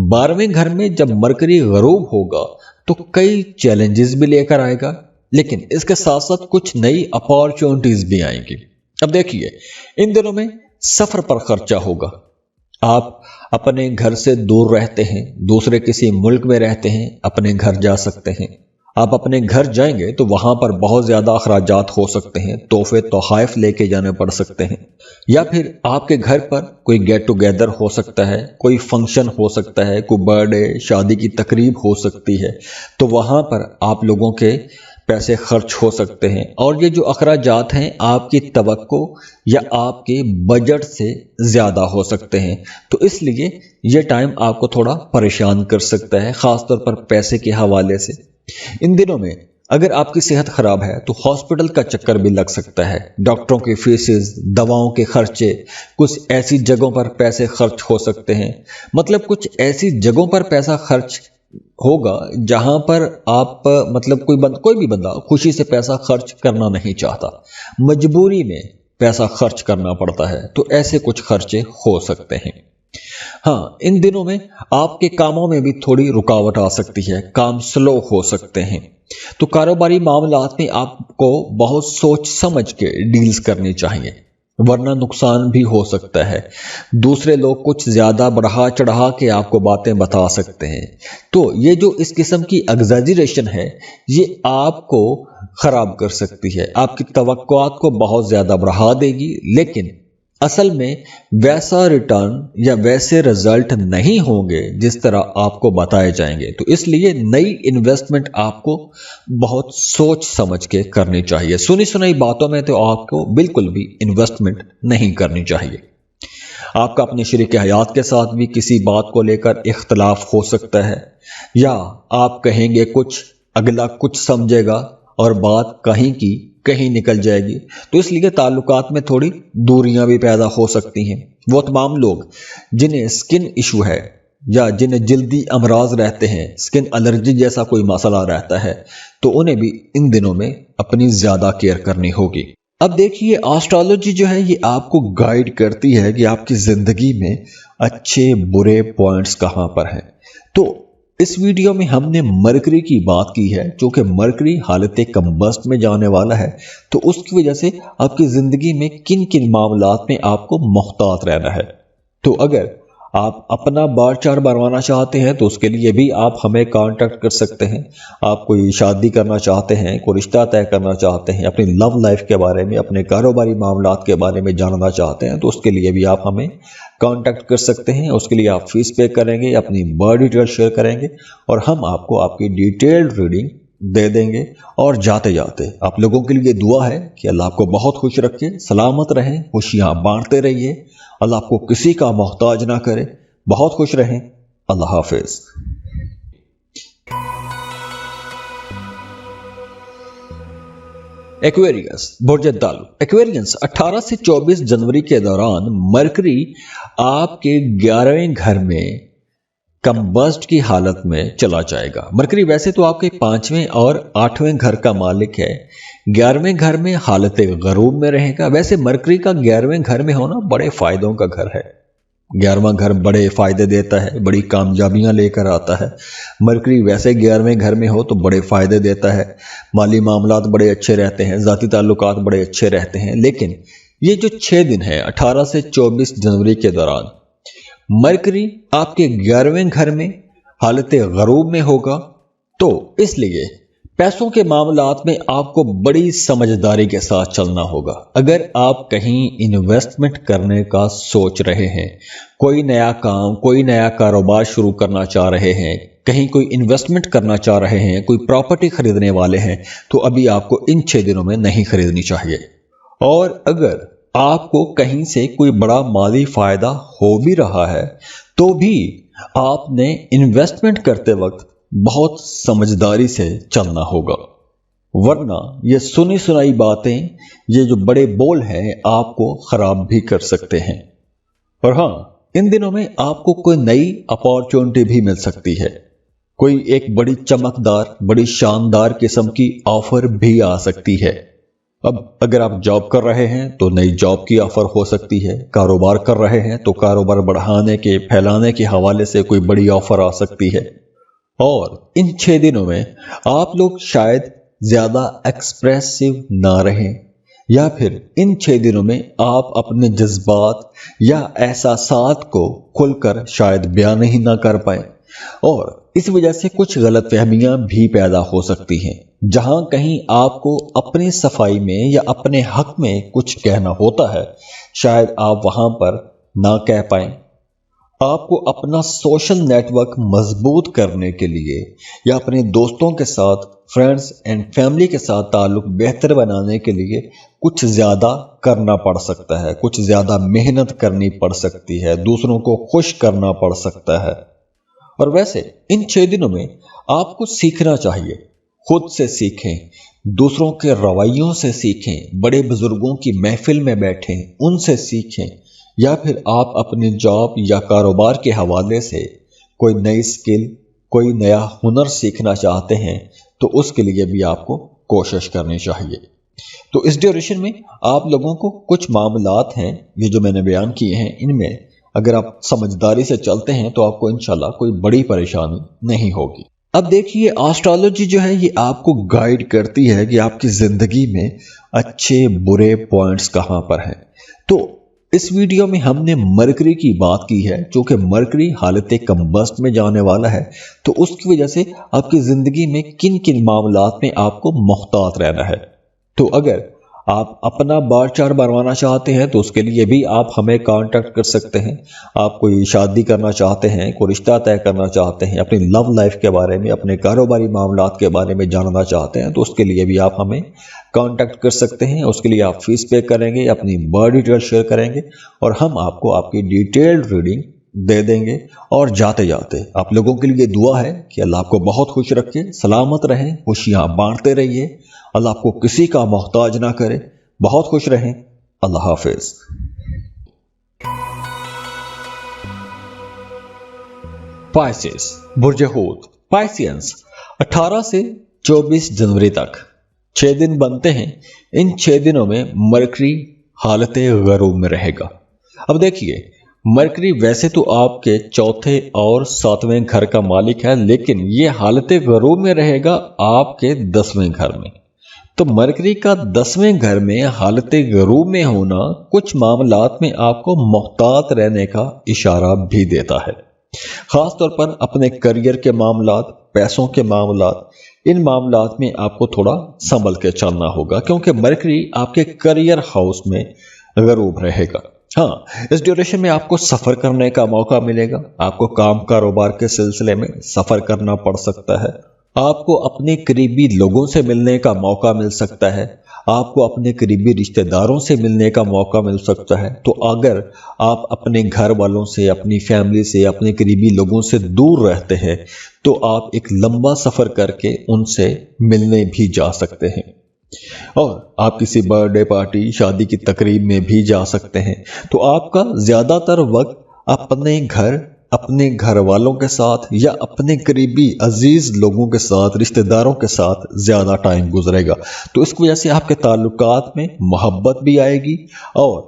12ویں گھر میں جب مرکری غروب ہوگا تو کئی چیلنجز بھی لے کر آئے گا، لیکن اس کے ساتھ ساتھ کچھ نئی اپارچونٹیز بھی آئیں گی. اب دیکھیے، ان دنوں میں سفر پر خرچہ ہوگا. آپ اپنے گھر سے دور رہتے ہیں، دوسرے کسی ملک میں رہتے ہیں، اپنے گھر جا سکتے ہیں. آپ اپنے گھر جائیں گے تو وہاں پر بہت زیادہ اخراجات ہو سکتے ہیں، تحفے تحائف لے کے جانے پڑ سکتے ہیں، یا پھر آپ کے گھر پر کوئی گیٹ ٹوگیدر ہو سکتا ہے، کوئی فنکشن ہو سکتا ہے، کوئی برتھ ڈے، شادی کی تقریب ہو سکتی ہے، تو وہاں پر آپ لوگوں کے پیسے خرچ ہو سکتے ہیں. اور یہ جو اخراجات ہیں آپ کی توقع یا آپ کے بجٹ سے زیادہ ہو سکتے ہیں. تو اس لیے یہ ٹائم آپ کو تھوڑا پریشان کر سکتا ہے، خاص طور پر پیسے کے حوالے سے. ان دنوں میں اگر آپ کی صحت خراب ہے تو ہاسپٹل کا چکر بھی لگ سکتا ہے. ڈاکٹروں کی فیسز، دواؤں کے خرچے، کچھ ایسی جگہوں پر پیسے خرچ ہو سکتے ہیں. مطلب کچھ ایسی جگہوں پر پیسہ خرچ ہوگا جہاں پر آپ کوئی بھی بندہ خوشی سے پیسہ خرچ کرنا نہیں چاہتا، مجبوری میں پیسہ خرچ کرنا پڑتا ہے. تو ایسے کچھ خرچے ہو سکتے ہیں. ہاں، ان دنوں میں آپ کے کاموں میں بھی تھوڑی رکاوٹ آ سکتی ہے، کام سلو ہو سکتے ہیں. تو کاروباری معاملات میں آپ کو بہت سوچ سمجھ کے ڈیلز کرنی چاہیے، ورنہ نقصان بھی ہو سکتا ہے. دوسرے لوگ کچھ زیادہ بڑھا چڑھا کے آپ کو باتیں بتا سکتے ہیں. تو یہ جو اس قسم کی ایگزیجریشن ہے یہ آپ کو خراب کر سکتی ہے، آپ کی توقعات کو بہت زیادہ بڑھا دے گی، لیکن اصل میں ویسا ریٹرن یا ویسے رزلٹ نہیں ہوں گے جس طرح آپ کو بتائے جائیں گے. تو اس لیے نئی انویسٹمنٹ آپ کو بہت سوچ سمجھ کے کرنی چاہیے. سنی سنائی باتوں میں تو آپ کو بالکل بھی انویسٹمنٹ نہیں کرنی چاہیے. آپ کا اپنے شریک حیات کے ساتھ بھی کسی بات کو لے کر اختلاف ہو سکتا ہے، یا آپ کہیں گے کچھ، اگلا کچھ سمجھے گا اور بات کہیں کی کہیں نکل جائے گی. تو اس لیے تعلقات میں تھوڑی دوریاں بھی پیدا ہو سکتی ہیں. وہ تمام لوگ جنہیں سکن ایشو ہے یا جنہیں جلدی امراض رہتے ہیں، سکن الرجی جیسا کوئی مسئلہ رہتا ہے، تو انہیں بھی ان دنوں میں اپنی زیادہ کیئر کرنی ہوگی. اب دیکھیے، آسٹرالوجی جو ہے یہ آپ کو گائیڈ کرتی ہے کہ آپ کی زندگی میں اچھے برے پوائنٹس کہاں پر ہیں. تو اس ویڈیو میں ہم نے مرکری کی بات کی ہے، چونکہ مرکری حالت کمبسٹ میں جانے والا ہے، تو اس کی وجہ سے آپ کی زندگی میں کن کن معاملات میں آپ کو محتاط رہنا ہے. تو اگر آپ اپنا بار چار بنوانا چاہتے ہیں تو اس کے لیے بھی آپ ہمیں کانٹیکٹ کر سکتے ہیں. آپ کوئی شادی کرنا چاہتے ہیں، کوئی رشتہ طے کرنا چاہتے ہیں، اپنی لو لائف کے بارے میں، اپنے کاروباری معاملات کے بارے میں جاننا چاہتے ہیں تو اس کے لیے بھی آپ ہمیں کانٹیکٹ کر سکتے ہیں. اس کے لیے آپ فیس پے کریں گے، اپنی بار ڈیٹیل شیئر کریں گے اور ہم آپ کو آپ کی ڈیٹیلڈ ریڈنگ دے دیں گے. اور جاتے جاتے آپ لوگوں کے لیے دعا ہے کہ اللہ آپ کو بہت خوش رکھے، سلامت رہیں، خوشیاں بانٹتے رہیے، اللہ آپ کو کسی کا محتاج نہ کرے. بہت خوش رہیں. اللہ حافظ. ایکویریس برج الدلو. ایکویرینس 18 سے 24 جنوری کے دوران مرکری آپ کے 11ویں گھر میں کمبسٹ کی حالت میں چلا جائے گا. مرکری ویسے تو آپ کے 5ویں اور 8ویں گھر کا مالک ہے، 11ویں گھر میں حالت غروب میں رہے گا. ویسے مرکری کا 11ویں گھر میں ہونا بڑے فائدوں کا گھر ہے. 11واں گھر بڑے فائدے دیتا ہے، بڑی کامیابیاں لے کر آتا ہے. مرکری ویسے 11ویں گھر میں ہو تو بڑے فائدے دیتا ہے، مالی معاملات بڑے اچھے رہتے ہیں، ذاتی تعلقات بڑے اچھے رہتے ہیں. لیکن یہ جو 6 دن ہے 18 سے 24 جنوری کے دوران مرکری آپ کے 11ویں گھر میں حالت غروب میں ہوگا تو اس لیے پیسوں کے معاملات میں آپ کو بڑی سمجھداری کے ساتھ چلنا ہوگا۔ اگر آپ کہیں انویسٹمنٹ کرنے کا سوچ رہے ہیں، کوئی نیا کام، کوئی نیا کاروبار شروع کرنا چاہ رہے ہیں، کہیں کوئی انویسٹمنٹ کرنا چاہ رہے ہیں، کوئی پراپرٹی خریدنے والے ہیں، تو ابھی آپ کو ان 6 دنوں میں نہیں خریدنی چاہیے۔ اور اگر آپ کو کہیں سے کوئی بڑا مالی فائدہ ہو بھی رہا ہے تو بھی آپ نے انویسٹمنٹ کرتے وقت بہت سمجھداری سے چلنا ہوگا، ورنہ یہ سنی سنائی باتیں، یہ جو بڑے بول ہیں، آپ کو خراب بھی کر سکتے ہیں۔ اور ہاں، ان دنوں میں آپ کو کوئی نئی اپارچونٹی بھی مل سکتی ہے، کوئی ایک بڑی چمکدار، بڑی شاندار قسم کی آفر بھی آ سکتی ہے۔ اب اگر آپ جاب کر رہے ہیں تو نئی جاب کی آفر ہو سکتی ہے، کاروبار کر رہے ہیں تو کاروبار بڑھانے کے، پھیلانے کے حوالے سے کوئی بڑی آفر آ سکتی ہے۔ اور ان 6 دنوں میں آپ لوگ شاید زیادہ ایکسپریسو نہ رہیں، یا پھر ان 6 دنوں میں آپ اپنے جذبات یا احساسات کو کھل کر شاید بیان ہی نہ کر پائیں، اور اس وجہ سے کچھ غلط فہمیاں بھی پیدا ہو سکتی ہیں۔ جہاں کہیں آپ کو اپنی صفائی میں یا اپنے حق میں کچھ کہنا ہوتا ہے، شاید آپ وہاں پر نہ کہہ پائیں۔ آپ کو اپنا سوشل نیٹ ورک مضبوط کرنے کے لیے یا اپنے دوستوں کے ساتھ، فرینڈز اینڈ فیملی کے ساتھ تعلق بہتر بنانے کے لیے کچھ زیادہ کرنا پڑ سکتا ہے، کچھ زیادہ محنت کرنی پڑ سکتی ہے، دوسروں کو خوش کرنا پڑ سکتا ہے۔ اور ویسے ان 6 دنوں میں آپ کو سیکھنا چاہیے، خود سے سیکھیں، دوسروں کے رویوں سے سیکھیں، بڑے بزرگوں کی محفل میں بیٹھیں، ان سے سیکھیں، یا پھر آپ اپنے جاب یا کاروبار کے حوالے سے کوئی نئی سکل، کوئی نیا ہنر سیکھنا چاہتے ہیں تو اس کے لیے بھی آپ کو کوشش کرنی چاہیے۔ تو اس ڈیوریشن میں آپ لوگوں کو کچھ معاملات ہیں، یہ جو میں نے بیان کیے ہیں، ان میں اگر آپ سمجھداری سے چلتے ہیں تو آپ کو انشاءاللہ کوئی بڑی پریشانی نہیں ہوگی۔ اب دیکھیے، آسٹرالوجی جو ہے یہ آپ کو گائیڈ کرتی ہے کہ آپ کی زندگی میں اچھے برے پوائنٹس کہاں پر ہیں۔ تو اس ویڈیو میں ہم نے مرکری کی بات کی ہے، چونکہ مرکری حالت کمبسٹ میں جانے والا ہے، تو اس کی وجہ سے آپ کی زندگی میں کن کن معاملات میں آپ کو محتاط رہنا ہے۔ تو اگر آپ اپنا بار چار بنوانا چاہتے ہیں تو اس کے لیے بھی آپ ہمیں کانٹیکٹ کر سکتے ہیں۔ آپ کوئی شادی کرنا چاہتے ہیں، کوئی رشتہ طے کرنا چاہتے ہیں، اپنی لو لائف کے بارے میں، اپنے کاروباری معاملات کے بارے میں جاننا چاہتے ہیں تو اس کے لیے بھی آپ ہمیں کانٹیکٹ کر سکتے ہیں۔ اس کے لیے آپ فیس پے کریں گے، اپنی بار ڈیٹیل شیئر کریں گے اور ہم آپ کو آپ کی ڈیٹیلڈ ریڈنگ دے دیں گے۔ اور جاتے جاتے آپ لوگوں کے لیے دعا ہے کہ اللہ آپ کو بہت خوش رکھے، سلامت رہیں، خوشیاں بانٹتے رہیے، اللہ آپ کو کسی کا محتاج نہ کرے۔ بہت خوش رہیں، اللہ حافظ۔ پائسس، برج حوت، پائسینس، 18 سے 24 جنوری تک 6 دن بنتے ہیں۔ ان 6 دنوں میں مرکری حالت غروب میں رہے گا۔ اب دیکھیے، مرکری ویسے تو آپ کے 4تھے اور 7ویں گھر کا مالک ہے، لیکن یہ حالت غروب میں رہے گا آپ کے 10ویں گھر میں۔ تو مرکری کا 10ویں گھر میں حالت غروب میں ہونا کچھ معاملات میں آپ کو محتاط رہنے کا اشارہ بھی دیتا ہے، خاص طور پر اپنے کریئر کے معاملات، پیسوں کے معاملات، ان معاملات میں آپ کو تھوڑا سنبھل کے چلنا ہوگا، کیونکہ مرکری آپ کے کریئر ہاؤس میں غروب رہے گا۔ ہاں، اس ڈیوریشن میں آپ کو سفر کرنے کا موقع ملے گا، آپ کو کام کاروبار کے سلسلے میں سفر کرنا پڑ سکتا ہے، آپ کو اپنے قریبی لوگوں سے ملنے کا موقع مل سکتا ہے، آپ کو اپنے قریبی رشتہ داروں سے ملنے کا موقع مل سکتا ہے۔ تو اگر آپ اپنے گھر والوں سے، اپنی فیملی سے، اپنے قریبی لوگوں سے دور رہتے ہیں تو آپ ایک لمبا سفر کر کے ان سے ملنے بھی جا سکتے ہیں، اور آپ کسی برتھ ڈے پارٹی، شادی کی تقریب میں بھی جا سکتے ہیں۔ تو آپ کا زیادہ تر وقت اپنے گھر والوں کے ساتھ یا اپنے قریبی عزیز لوگوں کے ساتھ، رشتہ داروں کے ساتھ زیادہ ٹائم گزرے گا۔ تو اس کی وجہ سے آپ کے تعلقات میں محبت بھی آئے گی، اور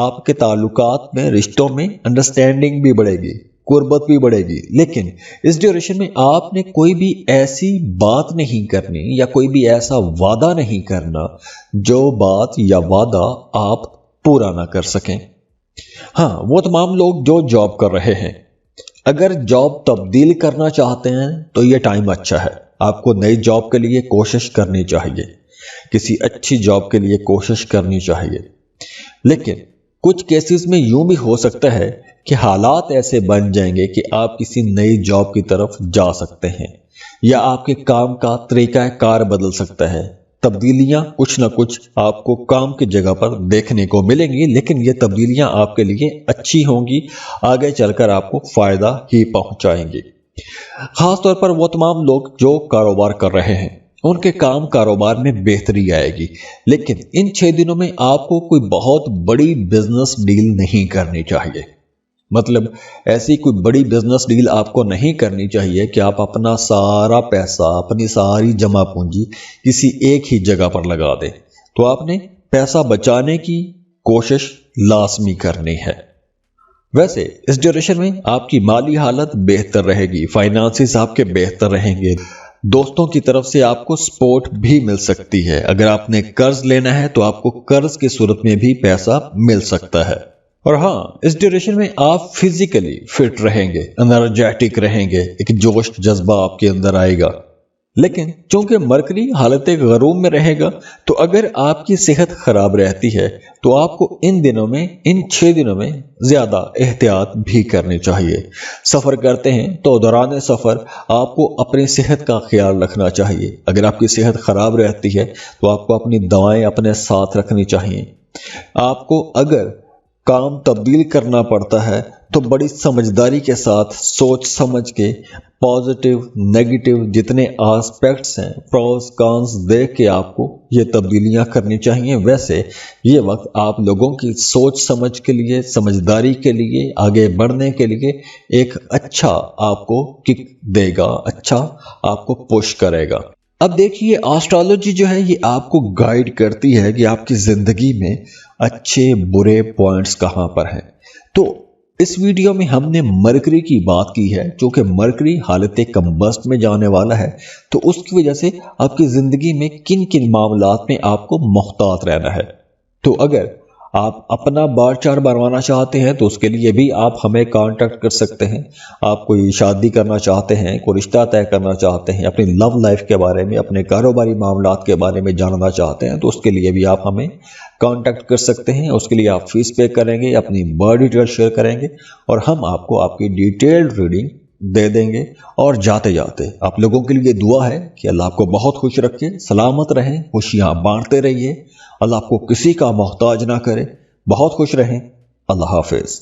آپ کے تعلقات میں، رشتوں میں انڈرسٹینڈنگ بھی بڑھے گی، قربت بھی بڑھے گی۔ لیکن اس ڈیوریشن میں آپ نے کوئی بھی ایسی بات نہیں کرنی یا کوئی بھی ایسا وعدہ نہیں کرنا جو بات یا وعدہ آپ پورا نہ کر سکیں۔ ہاں، وہ تمام لوگ جو جاب کر رہے ہیں، اگر جاب تبدیل کرنا چاہتے ہیں تو یہ ٹائم اچھا ہے، آپ کو نئی جاب کے لیے کوشش کرنی چاہیے، کسی اچھی جاب کے لیے کوشش کرنی چاہیے۔ لیکن کچھ کیسز میں یوں بھی ہو سکتا ہے کہ حالات ایسے بن جائیں گے کہ آپ کسی نئی جاب کی طرف جا سکتے ہیں، یا آپ کے کام کا طریقہ کار بدل سکتا ہے۔ تبدیلیاں کچھ نہ کچھ آپ کو کام کی جگہ پر دیکھنے کو ملیں گی، لیکن یہ تبدیلیاں آپ کے لیے اچھی ہوں گی، آگے چل کر آپ کو فائدہ ہی پہنچائیں گی۔ خاص طور پر وہ تمام لوگ جو کاروبار کر رہے ہیں، ان کے کاروبار میں بہتری آئے گی۔ لیکن ان 6 دنوں میں آپ کو کوئی بہت بڑی بزنس ڈیل نہیں کرنی چاہیے۔ مطلب ایسی کوئی بڑی بزنس ڈیل آپ کو نہیں کرنی چاہیے کہ آپ اپنا سارا پیسہ، اپنی ساری جمع پونجی کسی ایک ہی جگہ پر لگا دیں۔ تو آپ نے پیسہ بچانے کی کوشش لازمی کرنی ہے۔ ویسے اس ڈیوریشن میں آپ کی مالی حالت بہتر رہے گی، فائنانسز آپ کے بہتر رہیں گے، دوستوں کی طرف سے آپ کو سپورٹ بھی مل سکتی ہے۔ اگر آپ نے قرض لینا ہے تو آپ کو قرض کی صورت میں بھی پیسہ مل سکتا ہے۔ اور ہاں، اس ڈیوریشن میں آپ فزیکلی فٹ رہیں گے، انرجیٹک رہیں گے، ایک جوش جذبہ آپ کے اندر آئے گا۔ لیکن چونکہ مرکری حالت غروم میں رہے گا، تو اگر آپ کی صحت خراب رہتی ہے تو آپ کو ان 6 دنوں میں زیادہ احتیاط بھی کرنی چاہیے۔ سفر کرتے ہیں تو دوران سفر آپ کو اپنی صحت کا خیال رکھنا چاہیے۔ اگر آپ کی صحت خراب رہتی ہے تو آپ کو اپنی دوائیں اپنے ساتھ رکھنی چاہیے۔ آپ کو اگر کام تبدیل کرنا پڑتا ہے تو بڑی سمجھداری کے ساتھ سوچ سمجھ کے پازیٹیو نیگیٹو جتنے آسپیکٹس ہیں، پروز کانز دیکھ کے آپ کو یہ تبدیلیاں کرنی چاہیے۔ ویسے یہ وقت آپ لوگوں کی سوچ سمجھ کے لیے، سمجھداری کے لیے، آگے بڑھنے کے لیے ایک اچھا آپ کو کک دے گا، اچھا آپ کو پش کرے گا۔ اب دیکھیے، آسٹرالوجی جو ہے یہ آپ کو گائیڈ کرتی ہے کہ آپ کی زندگی میں اچھے برے پوائنٹس کہاں پر ہیں۔ تو اس ویڈیو میں ہم نے مرکری کی بات کی ہے، چونکہ مرکری حالت کمبسٹ میں جانے والا ہے، تو اس کی وجہ سے آپ کی زندگی میں کن کن معاملات میں آپ کو محتاط رہنا ہے۔ تو اگر آپ اپنا بار چار بنوانا چاہتے ہیں تو اس کے لیے بھی آپ ہمیں کانٹیکٹ کر سکتے ہیں۔ آپ کوئی شادی کرنا چاہتے ہیں، کوئی رشتہ طے کرنا چاہتے ہیں، اپنی لو لائف کے بارے میں، اپنے کاروباری معاملات کے بارے میں جاننا چاہتے ہیں، تو اس کے لیے بھی آپ ہمیں کانٹیکٹ کر سکتے ہیں۔ اس کے لیے آپ فیس پے کریں گے، اپنی برتھ ڈیٹیل شیئر کریں گے، اور ہم آپ کو آپ کی ڈیٹیلڈ ریڈنگ دے دیں گے۔ اور جاتے جاتے آپ لوگوں کے لیے دعا ہے کہ اللہ آپ کو بہت خوش رکھے، سلامت رہیں، خوشیاں بانٹتے رہیے، اللہ آپ کو کسی کا محتاج نہ کرے۔ بہت خوش رہیں۔ اللہ حافظ۔